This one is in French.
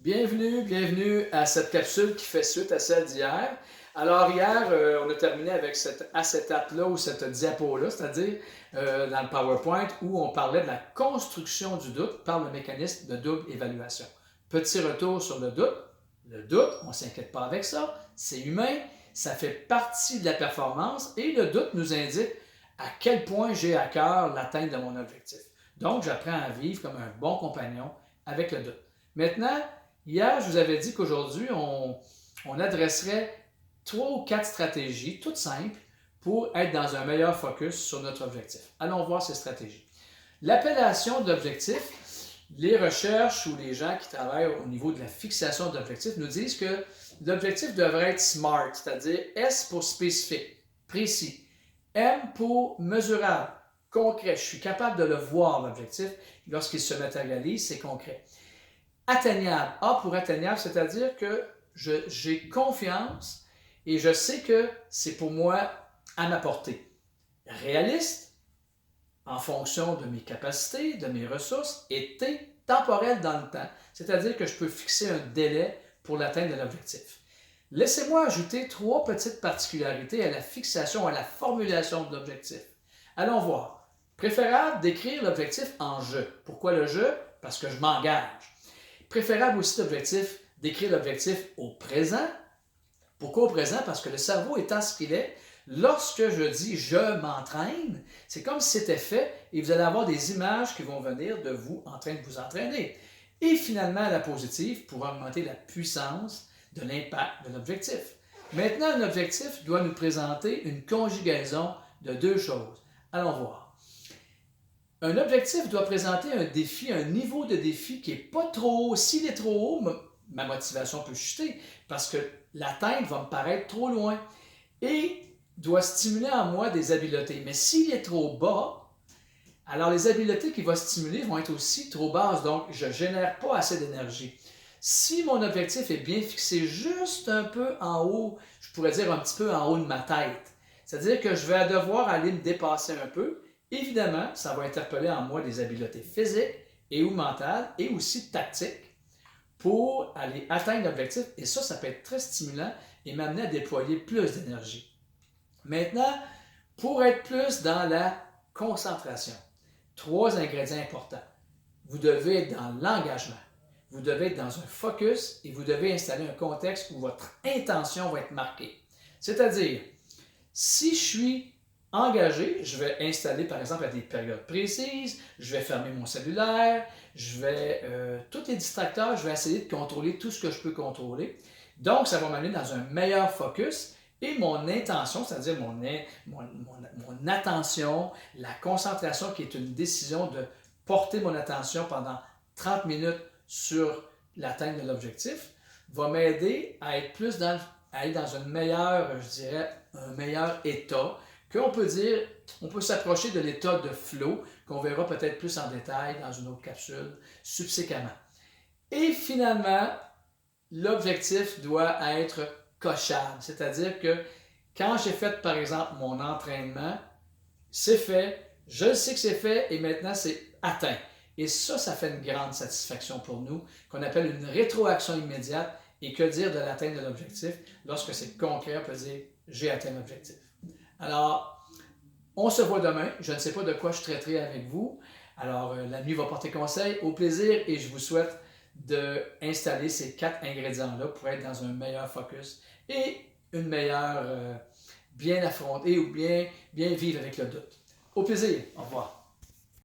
Bienvenue à cette capsule qui fait suite à celle d'hier. Alors hier, on a terminé avec cette acétate-là ou cette diapo-là, c'est-à-dire dans le PowerPoint où on parlait de la construction du doute par le mécanisme de double évaluation. Petit retour sur le doute. Le doute, on ne s'inquiète pas avec ça, c'est humain, ça fait partie de la performance et le doute nous indique à quel point j'ai à cœur l'atteinte de mon objectif. Donc, j'apprends à vivre comme un bon compagnon avec le doute. Maintenant, hier, je vous avais dit qu'aujourd'hui, on adresserait 3 ou 4 stratégies toutes simples pour être dans un meilleur focus sur notre objectif. Allons voir ces stratégies. L'appellation d'objectif, les recherches ou les gens qui travaillent au niveau de la fixation d'objectifs nous disent que l'objectif devrait être SMART, c'est-à-dire S pour spécifique, précis, M pour mesurable, concret. Je suis capable de le voir, l'objectif. Lorsqu'il se matérialise, c'est concret. Atteignable. A pour atteignable, c'est-à-dire que j'ai confiance et je sais que c'est pour moi à ma portée. Réaliste, en fonction de mes capacités, de mes ressources, et T, temporel dans le temps, c'est-à-dire que je peux fixer un délai pour l'atteinte de l'objectif. Laissez-moi ajouter 3 petites particularités à la fixation, à la formulation de l'objectif. Allons voir. Préférable d'écrire l'objectif en je. Pourquoi le je? Parce que je m'engage. Préférable aussi d'écrire l'objectif au présent. Pourquoi au présent? Parce que le cerveau étant ce qu'il est, lorsque je dis je m'entraîne, c'est comme si c'était fait et vous allez avoir des images qui vont venir de vous en train de vous entraîner. Et finalement, la positive pour augmenter la puissance de l'impact de l'objectif. Maintenant, un objectif doit nous présenter une conjugaison de 2 choses. Allons voir. Un objectif doit présenter un défi, un niveau de défi qui n'est pas trop haut. S'il est trop haut, ma motivation peut chuter parce que l'atteinte va me paraître trop loin et doit stimuler en moi des habiletés. Mais s'il est trop bas, alors les habiletés qu'il va stimuler vont être aussi trop basses, donc je ne génère pas assez d'énergie. Si mon objectif est bien fixé juste un peu en haut, je pourrais dire un petit peu en haut de ma tête, c'est-à-dire que je vais devoir aller me dépasser un peu. Évidemment, ça va interpeller en moi des habiletés physiques et ou mentales et aussi tactiques pour aller atteindre l'objectif. Et ça peut être très stimulant et m'amener à déployer plus d'énergie. Maintenant, pour être plus dans la concentration, 3 ingrédients importants. Vous devez être dans l'engagement, vous devez être dans un focus et vous devez installer un contexte où votre intention va être marquée. C'est-à-dire, si je suis engagé, je vais installer par exemple à des périodes précises, je vais fermer mon cellulaire, tous les distracteurs, je vais essayer de contrôler tout ce que je peux contrôler. Donc, ça va m'amener dans un meilleur focus et mon intention, c'est-à-dire mon attention, la concentration qui est une décision de porter mon attention pendant 30 minutes sur l'atteinte de l'objectif, va m'aider à être à être dans une meilleure, je dirais, un meilleur état, qu'on peut dire, on peut s'approcher de l'état de flow, qu'on verra peut-être plus en détail dans une autre capsule subséquemment. Et finalement, l'objectif doit être cochable, c'est-à-dire que quand j'ai fait, par exemple, mon entraînement, c'est fait, je sais que c'est fait et maintenant c'est atteint. Et ça fait une grande satisfaction pour nous, qu'on appelle une rétroaction immédiate. Et que dire de l'atteinte de l'objectif? Lorsque c'est concret, on peut dire j'ai atteint l'objectif. Alors, on se voit demain. Je ne sais pas de quoi je traiterai avec vous. Alors, la nuit va porter conseil. Au plaisir et je vous souhaite d'installer ces 4 ingrédients-là pour être dans un meilleur focus et une meilleure bien affronter ou bien vivre avec le doute. Au plaisir. Au revoir.